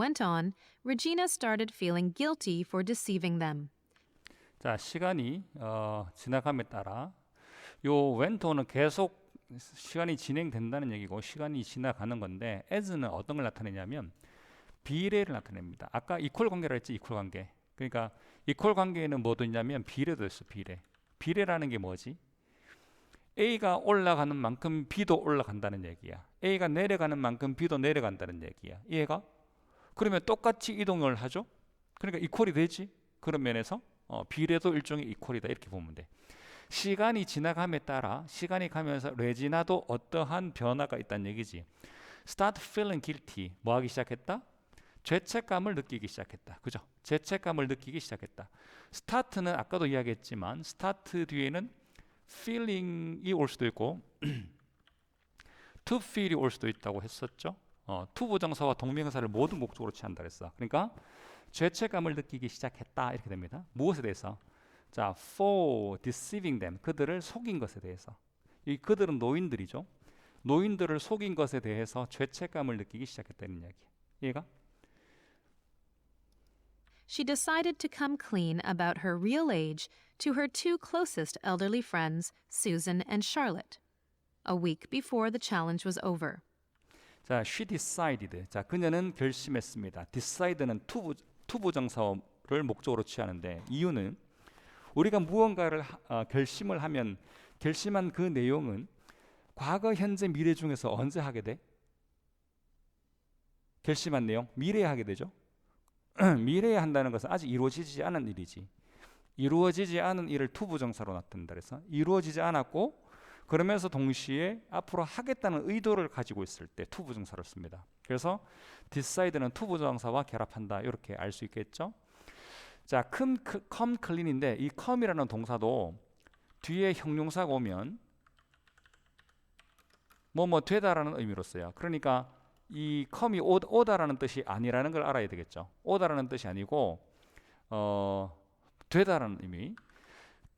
went on, Regina started feeling guilty for deceiving them. 자, 시간이 지나감에 따라 요 웬토는 계속 시간이 진행된다는 얘기고 시간이 지나가는 건데 as는 어떤 걸 나타내냐면 비례를 나타냅니다. 아까 이퀄 관계라 했지, 이퀄 관계. 그러니까 이퀄 관계에는 뭐도 있냐면 비례도 있어, 비례. 비례라는 게 뭐지? A가 올라가는 만큼 B도 올라간다는 얘기야. A가 내려가는 만큼 B도 내려간다는 얘기야. 이해가? 그러면 똑같이 이동을 하죠? 그러니까 이퀄이 되지? 그런 면에서 비례도 일종의 이퀄이다 이렇게 보면 돼. 시간이 지나감에 따라 시간이 가면서 레지나도 어떠한 변화가 있다는 얘기지. Start feeling guilty. 뭐 하기 시작했다? 죄책감을 느끼기 시작했다. 그죠? 죄책감을 느끼기 시작했다. start는 아까도 이야기했지만 start 뒤에는 feeling이 올 수도 있고 to feel이 올 수도 있다고 했었죠. to 부정사와 동명사를 모두 목적으로 취한다 그랬어. 그러니까 죄책감을 느끼기 시작했다 이렇게 됩니다. 무엇에 대해서? 자, for deceiving them. 그들을 속인 것에 대해서. 이 그들은 노인들이죠. 노인들을 속인 것에 대해서 죄책감을 느끼기 시작했다는 이야기. 이해가? She decided to come clean about her real age to her two closest elderly friends, Susan and Charlotte, a week before the challenge was over. 자, she decided. 자, 그녀는 결심했습니다. decid는 to 부정사를 목적으로 취하는데 이유는 우리가 무언가를 결심을 하면 결심한 그 내용은 과거, 현재, 미래 중에서 언제 하게 돼? 결심한 내용? 미래에 하게 되죠. 미래에 한다는 것은 아직 이루어지지 않은 일이지. 이루어지지 않은 일을 to 부정사로 나타낸다 그래서 이루어지지 않았고 그러면서 동시에 앞으로 하겠다는 의도를 가지고 있을 때 to 부정사를 씁니다. 그래서 decide는 to 부정사와 결합한다 이렇게 알 수 있겠죠. 자, come clean인데 이 come이라는 동사도 뒤에 형용사가 오면 뭐뭐 되다라는 의미로 써요. 그러니까 이 come이 오다라는 뜻이 아니라는 걸 알아야 되겠죠. 오다라는 뜻이 아니고 되다라는 의미.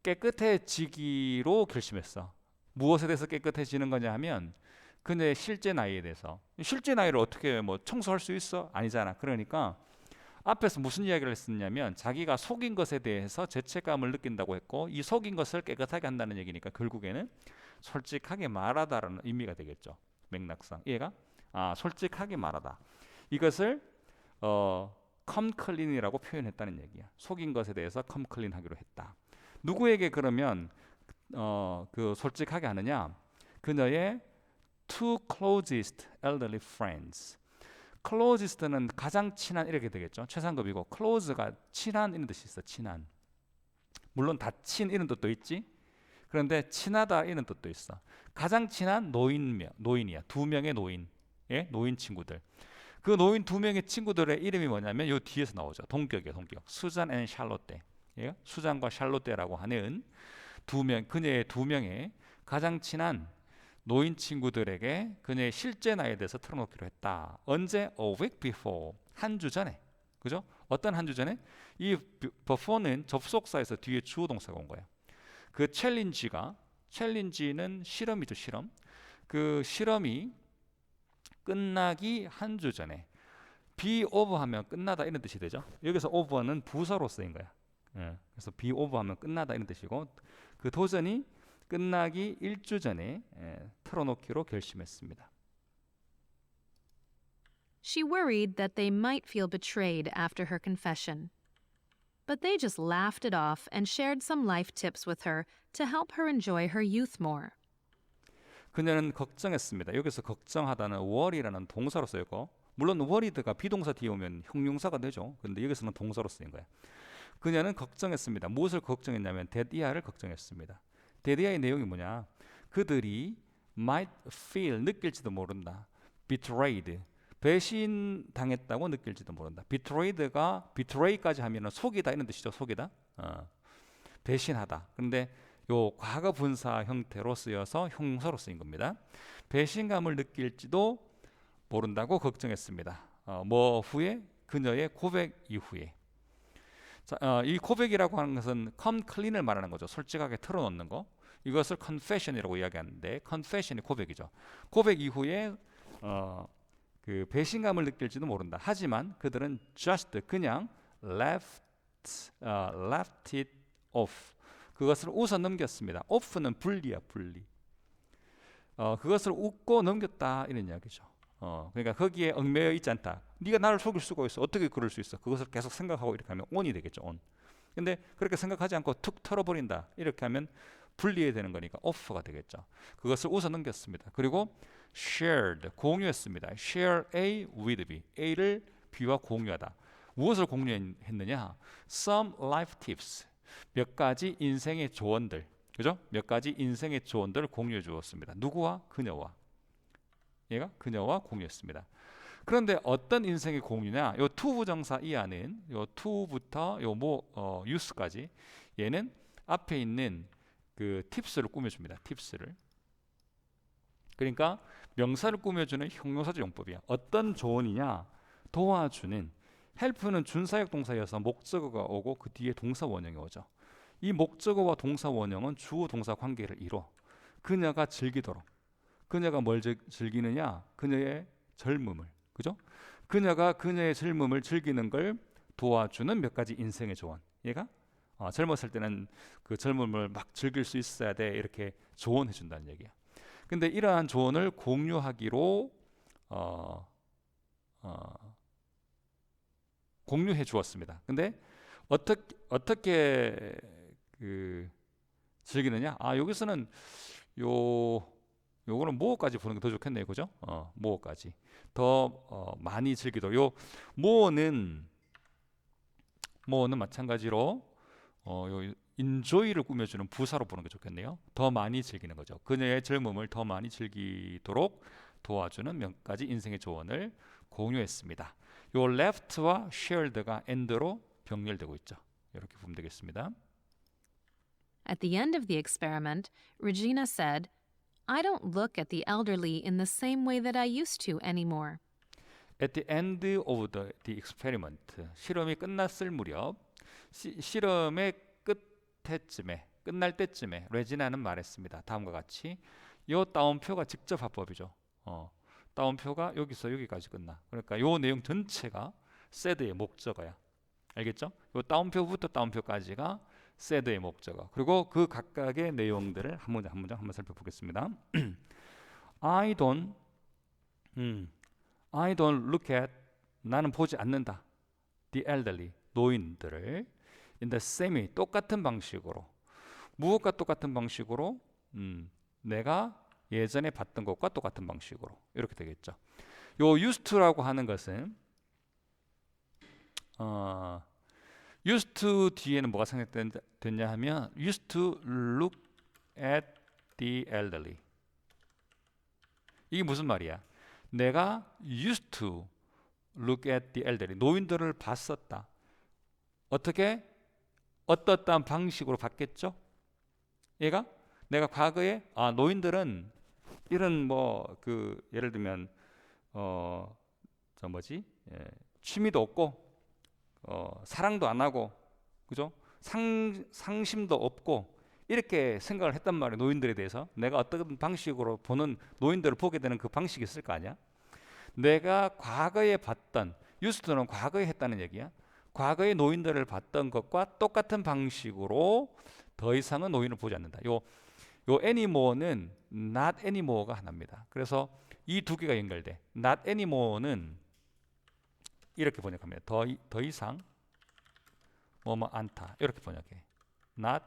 깨끗해지기로 결심했어. 무엇에 대해서 깨끗해지는 거냐 하면 그녀의 실제 나이에 대해서. 실제 나이를 어떻게 뭐 청소할 수 있어? 아니잖아. 그러니까 앞에서 무슨 이야기를 했었냐면 자기가 속인 것에 대해서 죄책감을 느낀다고 했고 이 속인 것을 깨끗하게 한다는 얘기니까 결국에는 솔직하게 말하다라는 의미가 되겠죠. 맥락상. 이해가? 솔직하게 말하다. 이것을 come clean이라고 표현했다는 얘기야. 속인 것에 대해서 come clean 하기로 했다. 누구에게 그러면 그 솔직하게 하느냐? 그녀의 two closest elderly friends. closest는 가장 친한 이렇게 되겠죠. 최상급이고 close가 친한 이런 뜻이 있어. 친한. 물론 다친 이런 뜻도 있지. 그런데 친하다 이런 뜻도 있어. 가장 친한 노인이야. 두 명의 노인. 예? 노인 친구들. 그 노인 두 명의 친구들의 이름이 뭐냐면 요 뒤에서 나오죠. 동격이에요. 동격. 수잔 앤 샬롯테. 예? 수잔과 샬롯테라고 하는 그녀의 두 명의 가장 친한 노인 친구들에게 그녀의 실제 나이에 대해서 털어놓기로 했다. 언제? A week before. 한 주 전에. 그죠? 어떤 한 주 전에? 이 before는 접속사에서 뒤에 주어 동사가 온 거예요. 그 챌린지는 실험이죠, 실험. 그 실험이 끝나기 한 주 전에 be over 하면 끝나다 이런 뜻이 되죠. 여기서 over는 부사로 쓰인 거야. 예, 그래서 be over 하면 끝나다 이런 뜻이고 그 도전이 끝나기 일주 전에 털어놓기로 결심했습니다. She worried that they might feel betrayed after her confession. But they just laughed it off and shared some life tips with her to help her enjoy her youth more. 그녀는 걱정했습니다. 여기서 걱정하다는 worry라는 동사로 쓰였고 물론 worried가 비동사 뒤에 오면 형용사가 되죠. 그런데 여기서는 동사로 쓰인 거예요. 그녀는 걱정했습니다. 무엇을 걱정했냐면 데디아를 걱정했습니다. 데디아의 내용이 뭐냐? 그들이 might feel 느낄지도 모른다. betrayed 배신당했다고 느낄지도 모른다. betray까지 하면은 속이다 이런 뜻이죠. 속이다. 배신하다. 그런데 요 과거 분사 형태로 쓰여서 형용사로 쓰인 겁니다. 배신감을 느낄지도 모른다고 걱정했습니다. 뭐 후에? 그녀의 고백 이후에. 자, 이 고백이라고 하는 것은 come clean을 말하는 거죠. 솔직하게 털어놓는 거. 이것을 confession이라고 이야기하는데 confession이 고백이죠. 고백 이후에 그 배신감을 느낄지도 모른다. 하지만 그들은 just 그냥 left it off. 그것을 웃어 넘겼습니다. off는 분리야, 분리. 그것을 웃고 넘겼다 이런 이야기죠. 그러니까 거기에 얽매여 있지 않다. 네가 나를 속일 수가 있어. 어떻게 그럴 수 있어? 그것을 계속 생각하고 이렇게 하면 on이 되겠죠. on. 근데 그렇게 생각하지 않고 툭 털어버린다. 이렇게 하면 분리해야 되는 거니까 off가 되겠죠. 그것을 웃어 넘겼습니다. 그리고 shared, 공유했습니다. share A with B. A를 B와 공유하다. 무엇을 공유했느냐? some life tips. 몇 가지 인생의 조언들. 그죠? 몇 가지 인생의 조언들을 공유해 주었습니다. 누구와? 그녀와. 얘가 그녀와 공유했습니다. 그런데 어떤 인생의 공유냐? 요 to 부정사 이하는 요 to부터 요 use까지 얘는 앞에 있는 그 팁스를 꾸며줍니다. 팁스를. 그러니까 명사를 꾸며주는 형용사적 용법이야. 어떤 조언이냐? 도와주는. help는 준사역 동사여서 목적어가 오고 그 뒤에 동사 원형이 오죠. 이 목적어와 동사 원형은 주어 동사 관계를 이뤄. 그녀가 즐기도록. 그녀가 뭘 즐기느냐? 그녀의 젊음을. 그죠? 그녀가 그녀의 젊음을 즐기는 걸 도와주는 몇 가지 인생의 조언. 얘가 젊었을 때는 그 젊음을 막 즐길 수 있어야 돼. 이렇게 조언해 준다는 얘기야. 근데 이러한 조언을 공유하기로 공유해 주었습니다. 근데 어떻게 그 즐기느냐? 여기서는 요거는 모어까지 보는 게 더 좋겠네요. 그죠? 모어까지. 더 많이 즐기도록. 요 모어는 마찬가지로 요 enjoy를 꾸며주는 부사로 보는 게 좋겠네요. 더 많이 즐기는 거죠. 그녀의 젊음을 더 많이 즐기도록 도와주는 몇 가지 인생의 조언을 공유했습니다. 요 left와 shared가 and로 병렬되고 있죠. 이렇게 보면 되겠습니다. At the end of the experiment, Regina said, I don't look at the elderly in the same way that I used to anymore. At the end of the experiment, 실험이 끝났을 무렵, 실험의 끝에쯤에, 끝날 때쯤에 레지나는 말했습니다. 다음과 같이. 이 따옴표가 직접 화법이죠. 따옴표가 여기서 여기까지 끝나. 그러니까 이 내용 전체가 said의 목적어야. 알겠죠? 이 따옴표부터 따옴표까지가 said의 목적어. 그리고 그 각각의 내용들을 한 문장 한 문장 한번 살펴보겠습니다. I don't look at, 나는 보지 않는다. The elderly, 노인들을 in the same way, 똑같은 방식으로. 무엇과 똑같은 방식으로? 내가 예전에 봤던 것과 똑같은 방식으로. 이렇게 되겠죠. 요 used to라고 하는 것은 used to 뒤에는 뭐가 생략됐냐 하면 used to look at the elderly. 이게 무슨 말이야? 내가 used to look at the elderly. 노인들을 봤었다. 어떻게? 어떠한 방식으로 봤겠죠? 얘가 내가 과거에 노인들은 이런 예를 들면 취미도 없고 사랑도 안 하고 그죠? 상심도 없고 이렇게 생각을 했단 말이에요. 노인들에 대해서 내가 어떤 방식으로 보는 노인들을 보게 되는 그 방식이 있을 거 아니야? 내가 과거에 봤던 유스트는 과거에 했다는 얘기야. 과거의 노인들을 봤던 것과 똑같은 방식으로 더 이상은 노인을 보지 않는다. 요 anymore는 not anymore가 하나입니다. 그래서 이 두 개가 연결돼. not anymore는 이렇게 번역합니다. 더 이상 뭐뭐 않다. 이렇게 번역해. not.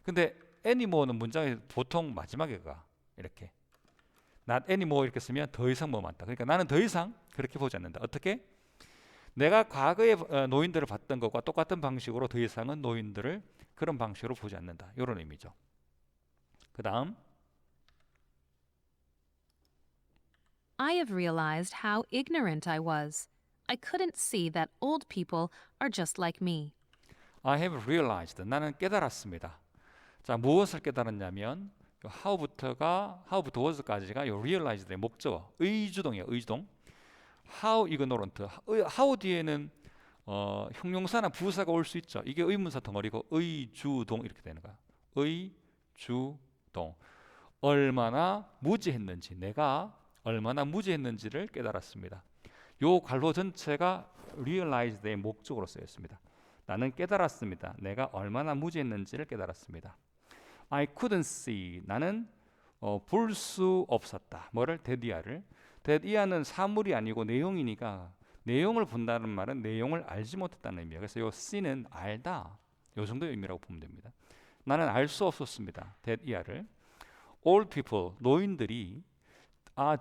근데 anymore는 문장의 보통 마지막에 가. 이렇게. not anymore 이렇게 쓰면 더 이상 뭐뭐 않다. 그러니까 나는 더 이상 그렇게 보지 않는다. 어떻게? 내가 과거에 노인들을 봤던 것과 똑같은 방식으로 더 이상은 노인들을 그런 방식으로 보지 않는다. 이런 의미죠. 그 다음 I have realized how ignorant I was. I couldn't see that old people are just like me. I have realized. 나는 깨달았습니다. 자, 무엇을 깨달았냐면 how부터 was까지가 요 realize의 목적어, 의주동이에요. 의주동. how ignorant. how 뒤에는 형용사나 부사가 올 수 있죠. 이게 의문사 덩어리고 의주동 이렇게 되는 거야. 의주동. 얼마나 무지했는지, 내가 얼마나 무지했는지를 깨달았습니다. 요 관로 전체가 realize의 목적으로 쓰였습니다. 나는 깨달았습니다. 내가 얼마나 무지했는지를 깨달았습니다. I couldn't see. 나는 볼 수 없었다. 뭐를? 데디아를. 데디아는 사물이 아니고 내용이니까 내용을 본다는 말은 내용을 알지 못했다는 의미예요. 그래서 요 see는 알다. 요 정도의 의미라고 보면 됩니다. 나는 알 수 없었습니다. 데디아를. All people, 노인들이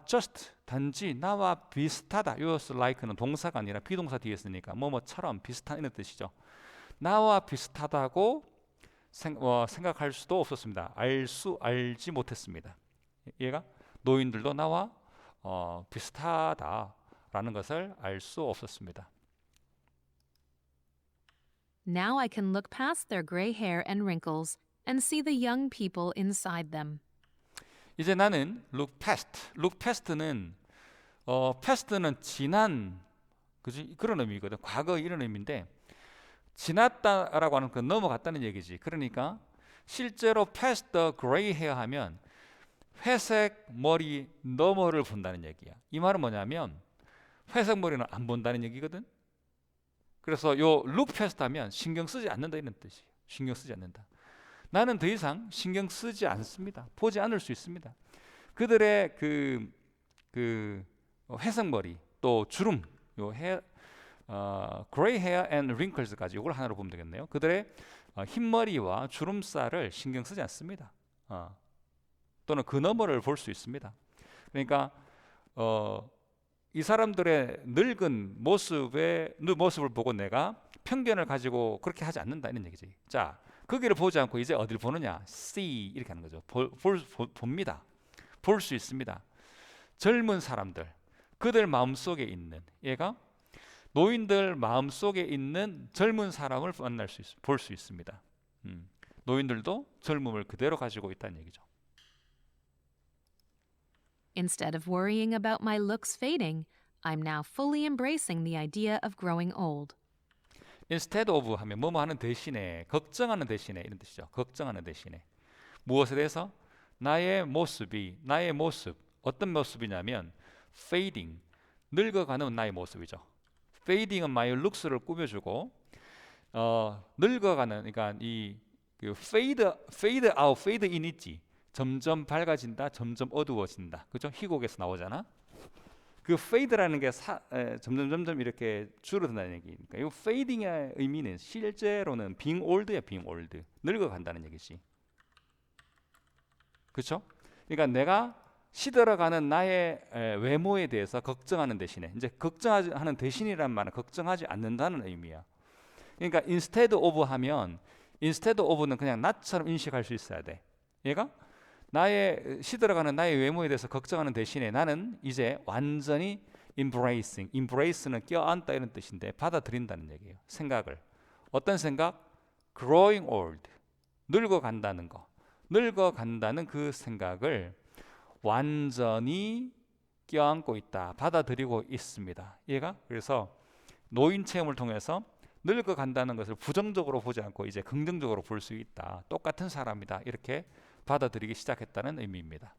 just 단지 나와 비슷하다. 요스 like는 동사가 아니라 비동사 뒤에 쓰니까 뭐뭐처럼 비슷한 이런 뜻이죠. 나와 비슷하다고 생각할 수도 없었습니다. 알지 못했습니다. 얘가 노인들도 나와 비슷하다라는 것을 알 수 없었습니다. Now I can look past their gray hair and wrinkles and see the young people inside them. 이제 나는 look past. look past는 past는 지난 그지 그런 의미거든. 과거 이런 의미인데 지났다라고 하는 건 넘어갔다는 얘기지. 그러니까 실제로 past the gray hair 하면 회색 머리 너머를 본다는 얘기야. 이 말은 뭐냐면 회색 머리는 안 본다는 얘기거든. 그래서 요 look past 하면 신경 쓰지 않는다 이런 뜻이에요. 신경 쓰지 않는다. 나는 더 이상 신경 쓰지 않습니다. 보지 않을 수 있습니다. 그들의 그 회색 머리 또 주름 요 gray hair and wrinkles까지 이걸 하나로 보면 되겠네요. 그들의 흰머리와 주름살을 신경 쓰지 않습니다. 또는 그 너머를 볼 수 있습니다. 그러니까 이 사람들의 늙은 모습을 보고 내가 편견을 가지고 그렇게 하지 않는다 이런 얘기지. 자, 거기를 보지 않고 이제 어딜 보느냐? see 이렇게 하는 거죠. 봅니다. 볼 수 있습니다. 젊은 사람들, 그들 마음속에 있는 얘가 노인들 마음속에 있는 젊은 사람을 볼 수 있습니다. 노인들도 젊음을 그대로 가지고 있다는 얘기죠. Instead of worrying about my looks fading, I'm now fully embracing the idea of growing old. Instead of 하면 뭐뭐 하는 대신에 걱정하는 대신에 이런 뜻이죠. 걱정하는 대신에 무엇에 대해서? 나의 모습 어떤 모습이냐면 fading 늙어가는 나의 모습이죠. fading은 my looks를 꾸며주고 늙어가는 그러니까 그 fade out, fade in 있지. 점점 밝아진다, 점점 어두워진다. 그죠? 희곡에서 나오잖아. 그 fade라는 게 점점 이렇게 줄어든다는 얘기니까 이 fading의 의미는 실제로는 being old야, being old. 늙어간다는 얘기지. 그렇죠? 그러니까 내가 시들어가는 나의 외모에 대해서 걱정하는 대신에 이제 걱정하는 대신이란 말은 걱정하지 않는다는 의미야. 그러니까 instead of 하면 instead of는 그냥 나처럼 인식할 수 있어야 돼. 얘가 나의 시들어가는 나의 외모에 대해서 걱정하는 대신에 나는 이제 완전히 embrace는 껴안다 이런 뜻인데 받아들인다는 얘기예요. 생각을. 어떤 생각? growing old. 늙어간다는 거. 늙어간다는 그 생각을 완전히 껴안고 있다. 받아들이고 있습니다. 얘가 그래서 노인 체험을 통해서 늙어간다는 것을 부정적으로 보지 않고 이제 긍정적으로 볼 수 있다. 똑같은 사람이다. 이렇게 받아들이기 시작했다는 의미입니다.